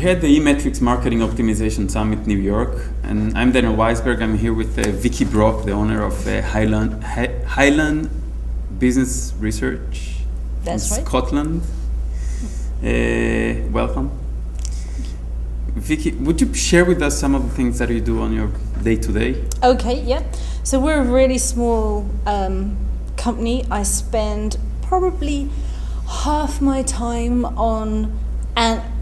at the eMarketing Marketing Optimization Summit New York, and I'm Daniel Waisberg. I'm here with Vicky, the owner of Highland Business Research in Scotland. Welcome. Vicky, would you share with us some of the things that you do on your day-to-day? Okay, yeah. So we're a really small company. I spend probably half my time on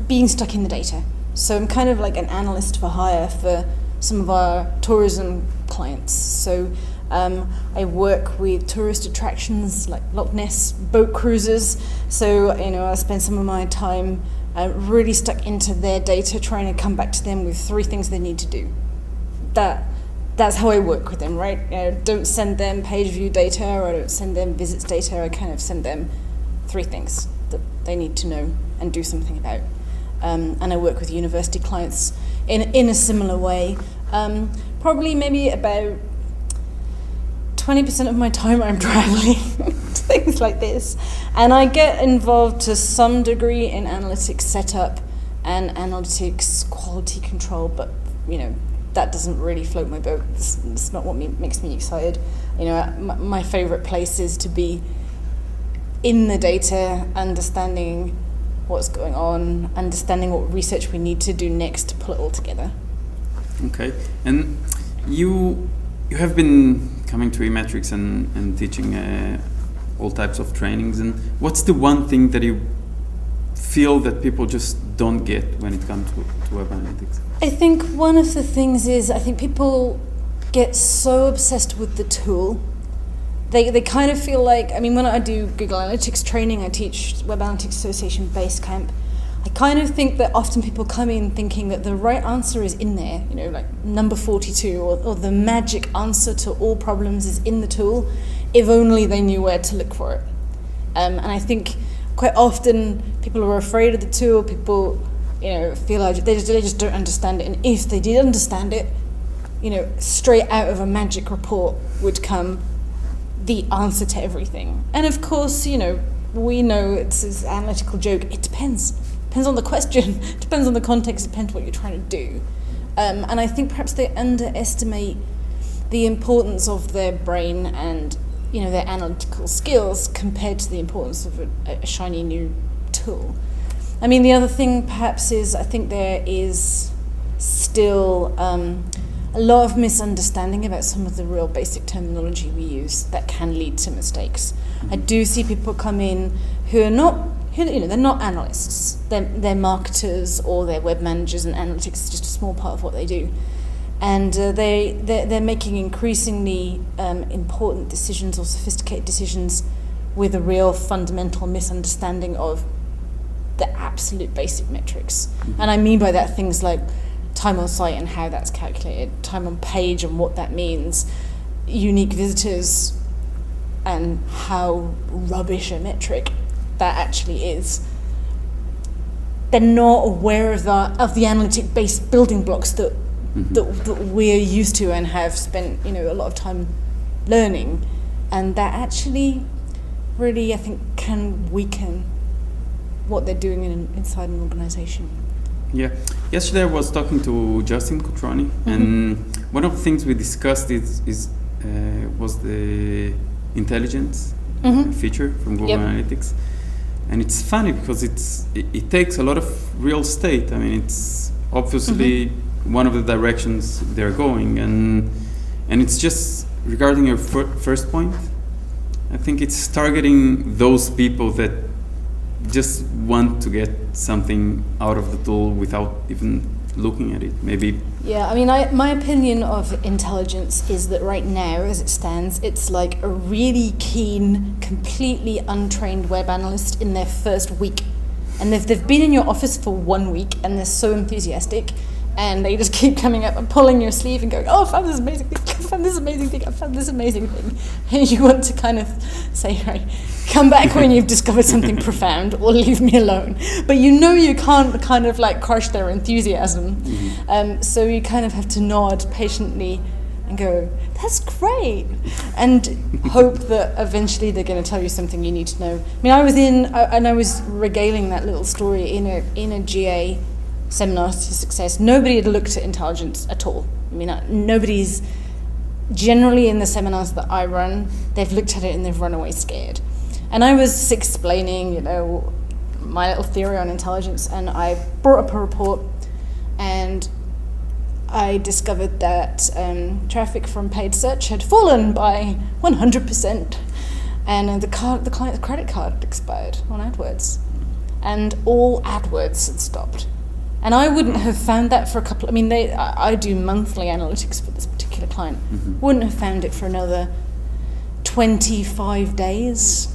being stuck in the data. So I'm kind of like an analyst for hire for some of our tourism clients. So I work with tourist attractions like Loch Ness boat cruises. So I spend some of my time really stuck into their data, trying to come back to them with 3 things they need to do. That's how I work with them, right? I don't send them page view data, or I don't send them visits data. I kind of send them 3 things that they need to know and do something about. And I work with university clients in a similar way. Probably maybe about 20% of my time I'm traveling, things like this. And I get involved to some degree in analytics setup and analytics quality control, but that doesn't really float my boat. It's not what makes me excited. My favorite place is to be in the data, understanding what's going on, understanding what research we need to do next to pull it all together. Okay, and you have been coming to eMarketing and teaching all types of trainings, and what's the one thing that you feel that people just don't get when it comes to web analytics? I think one of the things is, I think people get so obsessed with the tool. They kind of feel like, when I do Google Analytics training, I teach Web Analytics Association Basecamp, I kind of think that often people come in thinking that the right answer is in there, like number 42, or the magic answer to all problems is in the tool, if only they knew where to look for it. And I think quite often people are afraid of the tool, people feel like they just don't understand it, and if they did understand it, straight out of a magic report would come the answer to everything. And of course, we know it's this analytical joke. It depends on the question, depends on the context, depends what you're trying to do. And I think perhaps they underestimate the importance of their brain and their analytical skills compared to the importance of a shiny new tool. The other thing perhaps is, I think there is still a lot of misunderstanding about some of the real basic terminology we use that can lead to mistakes. I do see people come in who are not, they're not analysts. They're marketers, or they're web managers, and analytics is just a small part of what they do. And they're making increasingly important decisions or sophisticated decisions with a real fundamental misunderstanding of the absolute basic metrics. And I mean by that things like time on site and how that's calculated, time on page and what that means, unique visitors and how rubbish a metric that actually is. They're not aware of the analytic-based building blocks that we're used to and have spent a lot of time learning, and that actually really, I think, can weaken what they're doing inside an organization. Yeah. Yesterday I was talking to Justin Cotroni, and one of the things we discussed was the intelligence feature from Google Analytics. And it's funny because it takes a lot of real estate. It's obviously one of the directions they're going, and it's just regarding your first point, I think it's targeting those people that just want to get something out of the tool without even looking at it, maybe. Yeah, my opinion of intelligence is that right now, as it stands, it's like a really keen, completely untrained web analyst in their first week. And they've been in your office for 1 week, and they're so enthusiastic, and they just keep coming up and pulling your sleeve and going, oh, I found this amazing thing, I found this amazing thing, I found this amazing thing. And you want to kind of say, right, come back when you've discovered something profound, or leave me alone. But you can't kind of like crush their enthusiasm. So you kind of have to nod patiently and go, that's great, and hope that eventually they're going to tell you something you need to know. I mean, I was regaling that little story in a GA seminars to success, nobody had looked at intelligence at all. I mean, nobody's generally in the seminars that I run, they've looked at it and they've run away scared. And I was explaining, you know, my little theory on intelligence, and I brought up a report, and I discovered that traffic from paid search had fallen by 100%, and the client's credit card had expired on AdWords, and all AdWords had stopped. And I wouldn't have found that for I do monthly analytics for this particular client. Mm-hmm. Wouldn't have found it for another 25 days.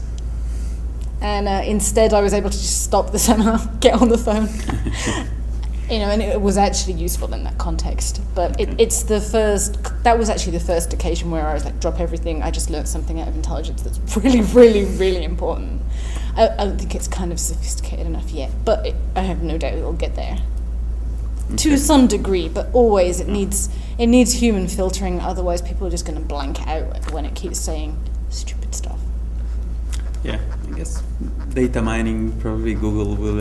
And instead I was able to just stop the seminar, get on the phone. You know, and it was actually useful in that context. But that was actually the first occasion where I was like, drop everything, I just learned something out of intelligence that's really, really, really important. I don't think it's kind of sophisticated enough yet, but I have no doubt it will get there. Okay. To some degree, but always it needs human filtering, otherwise people are just going to blank out when it keeps saying stupid stuff. Yeah, I guess data mining, probably Google will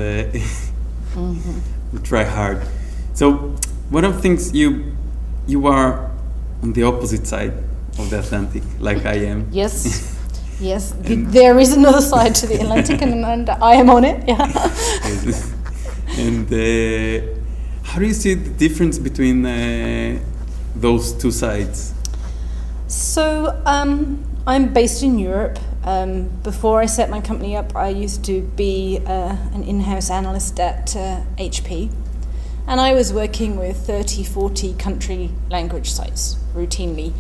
will try hard. So one of the things you are on the opposite side of the Atlantic, like I am. Yes. Yes, there is another side to the Atlantic, and I am on it. Yeah. And how do you see the difference between those two sides? So I'm based in Europe. Before I set my company up, I used to be an in-house analyst at HP, and I was working with 30, 40 country language sites routinely.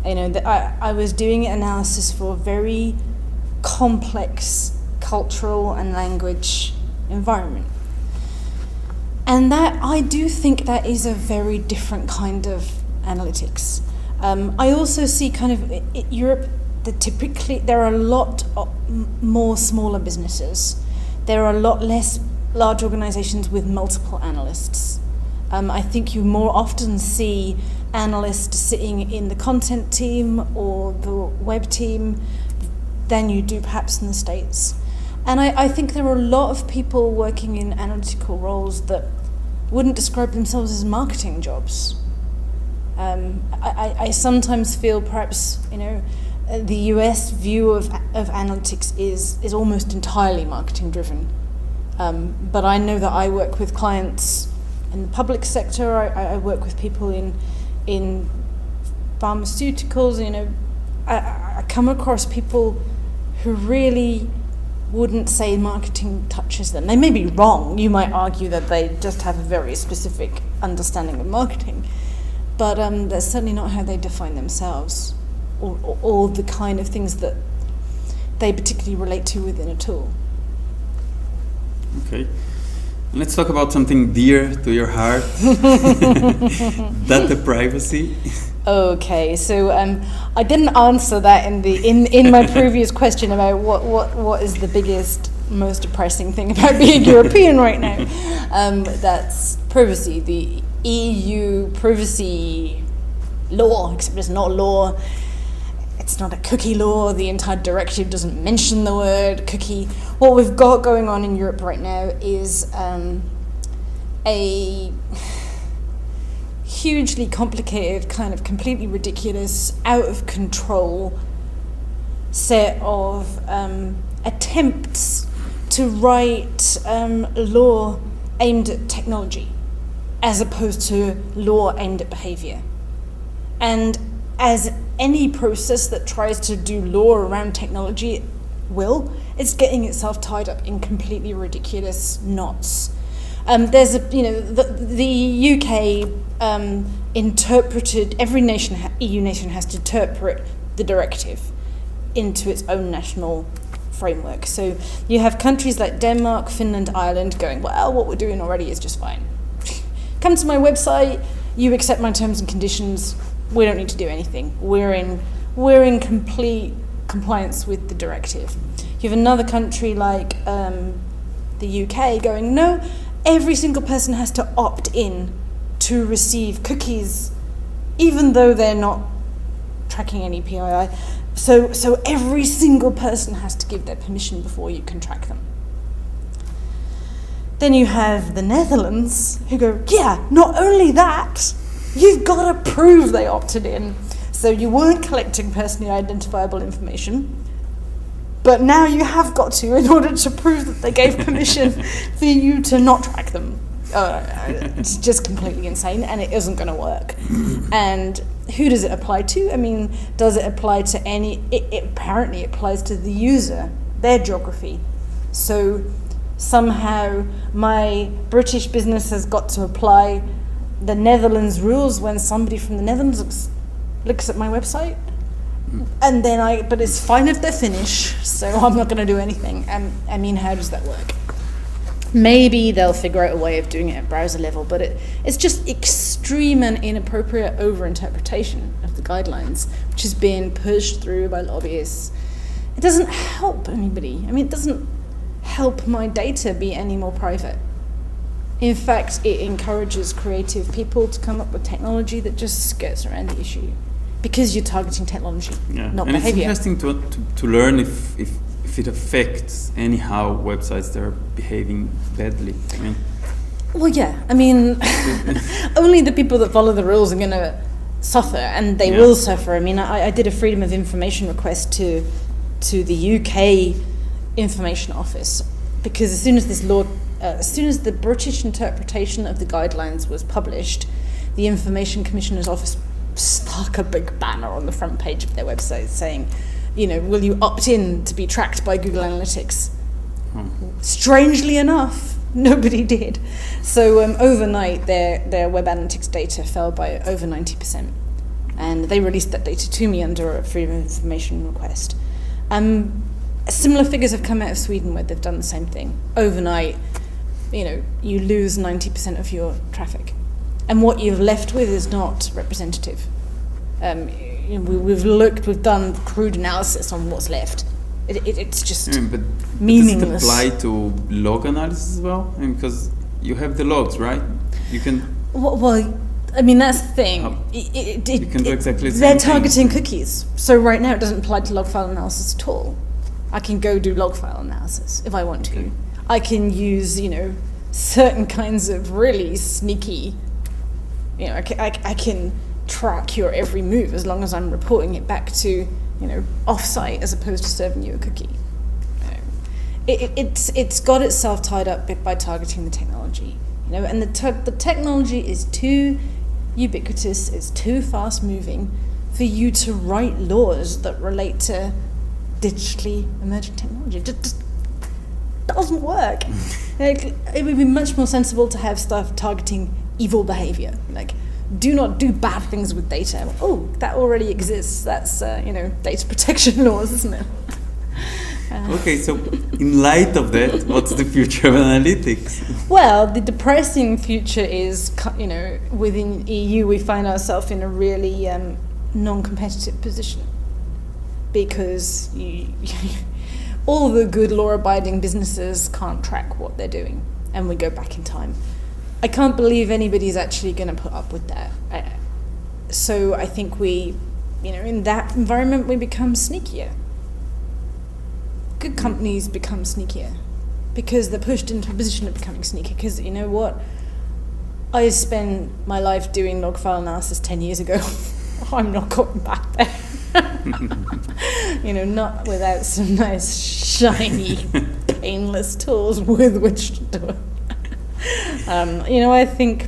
You know, I was doing analysis for very complex cultural and language environment. And that, I do think that is a very different kind of analytics. I also see kind of Europe, there are a lot more smaller businesses. There are a lot less large organizations with multiple analysts. I think you more often see analysts sitting in the content team or the web team than you do perhaps in the States. And I think there are a lot of people working in analytical roles that wouldn't describe themselves as marketing jobs. I sometimes feel perhaps, you know, the US view of analytics is almost entirely marketing driven. But I know that I work with clients in the public sector, I work with people in pharmaceuticals, you know, I come across people who really wouldn't say marketing touches them. They may be wrong. You might argue that they just have a very specific understanding of marketing, but that's certainly not how they define themselves or the kind of things that they particularly relate to within a tool. Okay. Let's talk about something dear to your heart. Data privacy. Okay, so I didn't answer that in my previous question about what is the biggest, most depressing thing about being European right now. That's privacy, the EU privacy law, except it's not law. It's not a cookie law. The entire directive doesn't mention the word cookie. What we've got going on in Europe right now is a hugely complicated, kind of completely ridiculous, out of control set of attempts to write law aimed at technology as opposed to law aimed at behavior. And as any process that tries to do law around technology it's getting itself tied up in completely ridiculous knots. There's the UK interpreted, every nation, EU nation has to interpret the directive into its own national framework. So you have countries like Denmark, Finland, Ireland going, well, what we're doing already is just fine. Come to my website, you accept my terms and conditions, we don't need to do anything. We're in complete compliance with the directive. You have another country like the UK going, no, every single person has to opt in to receive cookies, even though they're not tracking any PII. So every single person has to give their permission before you can track them. Then you have the Netherlands who go, yeah, not only that, you've got to prove they opted in. So you weren't collecting personally identifiable information, but now you have got to in order to prove that they gave permission for you to not track them. It's just completely insane, and it isn't going to work. And who does it apply to? I mean, does it apply to any... It apparently applies to the user, their geography. So somehow my British business has got to apply the Netherlands rules when somebody from the Netherlands looks at my website, and then but it's fine if they're Finnish, so I'm not going to do anything. I mean, how does that work? Maybe they'll figure out a way of doing it at browser level, but it's just extreme and inappropriate over-interpretation of the guidelines, which is being pushed through by lobbyists. It doesn't help anybody. I mean, it doesn't help my data be any more private. In fact, it encourages creative people to come up with technology that just skirts around the issue, because you're targeting technology, not and behavior. It's interesting to learn if it affects anyhow websites that are behaving badly. I mean, well, yeah. I mean, only the people that follow the rules are going to suffer, and they will suffer. I mean, I did a freedom of information request to the UK Information Office, because as soon as the British interpretation of the guidelines was published, the Information Commissioner's Office stuck a big banner on the front page of their website saying, will you opt in to be tracked by Google Analytics? Strangely enough, nobody did. So overnight, their web analytics data fell by over 90%. And they released that data to me under a freedom of information request. Similar figures have come out of Sweden where they've done the same thing. Overnight, you lose 90% of your traffic. And what you've left with is not representative. We've done crude analysis on what's left. It's just meaningless. Does it apply to log analysis as well? Because you have the logs, right? You can... Well, I mean, that's the thing. You can do exactly the same They're thing. targeting cookies. So right now it doesn't apply to log file analysis at all. I can go do log file analysis if I want to. Okay. I can use, certain kinds of really sneaky, I can track your every move as long as I'm reporting it back to, off-site as opposed to serving you a cookie. It's got itself tied up by targeting the technology, and the technology is too ubiquitous, it's too fast-moving for you to write laws that relate to digitally emerging technology. It just doesn't work. It would be much more sensible to have stuff targeting evil behavior, like do not do bad things with data. Oh, that already exists. That's data protection laws, isn't it? Okay, so in light of that, what's the future of analytics? Well, the depressing future is, within EU we find ourselves in a really non-competitive position, because all the good law-abiding businesses can't track what they're doing, and we go back in time. I can't believe anybody's actually going to put up with that. So I think we, in that environment, we become sneakier. Good companies become sneakier because they're pushed into a position of becoming sneaky. Because you know what? I spent my life doing log file analysis 10 years ago. I'm not going back there. Not without some nice, shiny, painless tools with which to do it. I think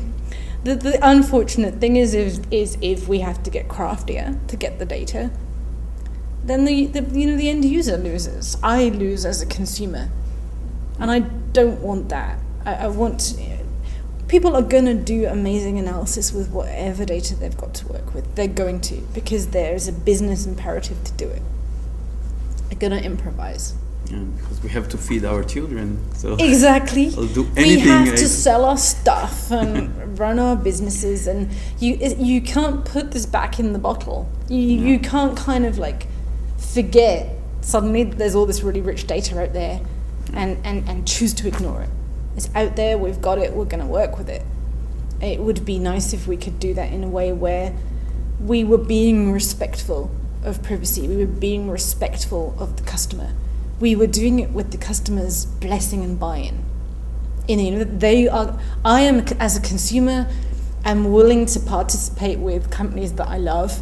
the unfortunate thing is if we have to get craftier to get the data, then the end user loses. I lose as a consumer, and I don't want that. I want people are going to do amazing analysis with whatever data they've got to work with. They're going to, because there's a business imperative to do it. They're going to improvise. Yeah, because we have to feed our children. So exactly. I'll do anything. We have to sell our stuff and run our businesses, and you can't put this back in the bottle. You can't kind of forget suddenly that there's all this really rich data out there and choose to ignore it. It's out there, we've got it, we're going to work with it. It would be nice if we could do that in a way where we were being respectful of privacy, we were being respectful of the customer. We were doing it with the customer's blessing and buy-in. they are. I am, as a consumer, am willing to participate with companies that I love.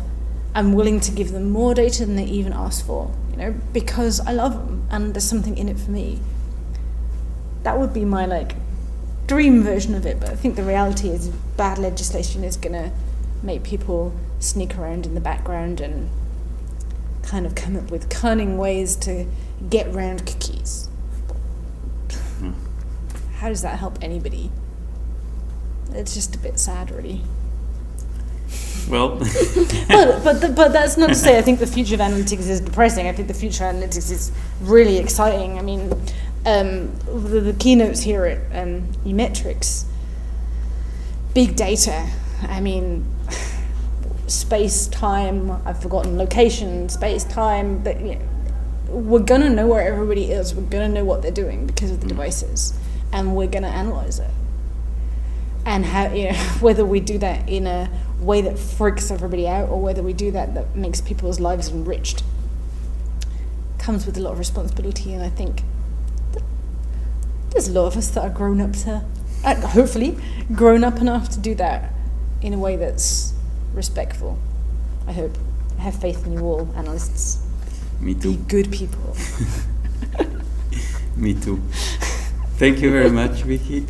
I'm willing to give them more data than they even ask for, because I love them and there's something in it for me. That would be my dream version of it, but I think the reality is bad legislation is going to make people sneak around in the background and kind of come up with cunning ways to get around cookies. How does that help anybody? It's just a bit sad, really. Well, but that's not to say I think the future of analytics is depressing. I think the future of analytics is really exciting. I mean, the keynotes here at eMarketing, big data. I mean, space, time. I've forgotten location, space, time. But we're gonna know where everybody is. We're gonna know what they're doing because of the devices, and we're gonna analyze it. And how whether we do that in a way that freaks everybody out or whether we do that makes people's lives enriched comes with a lot of responsibility. And I think there's a lot of us that are grown up to, hopefully, grown up enough to do that in a way that's respectful. I hope. I have faith in you all, analysts. Me too. Be good people. Me too. Thank you very much, Vicky.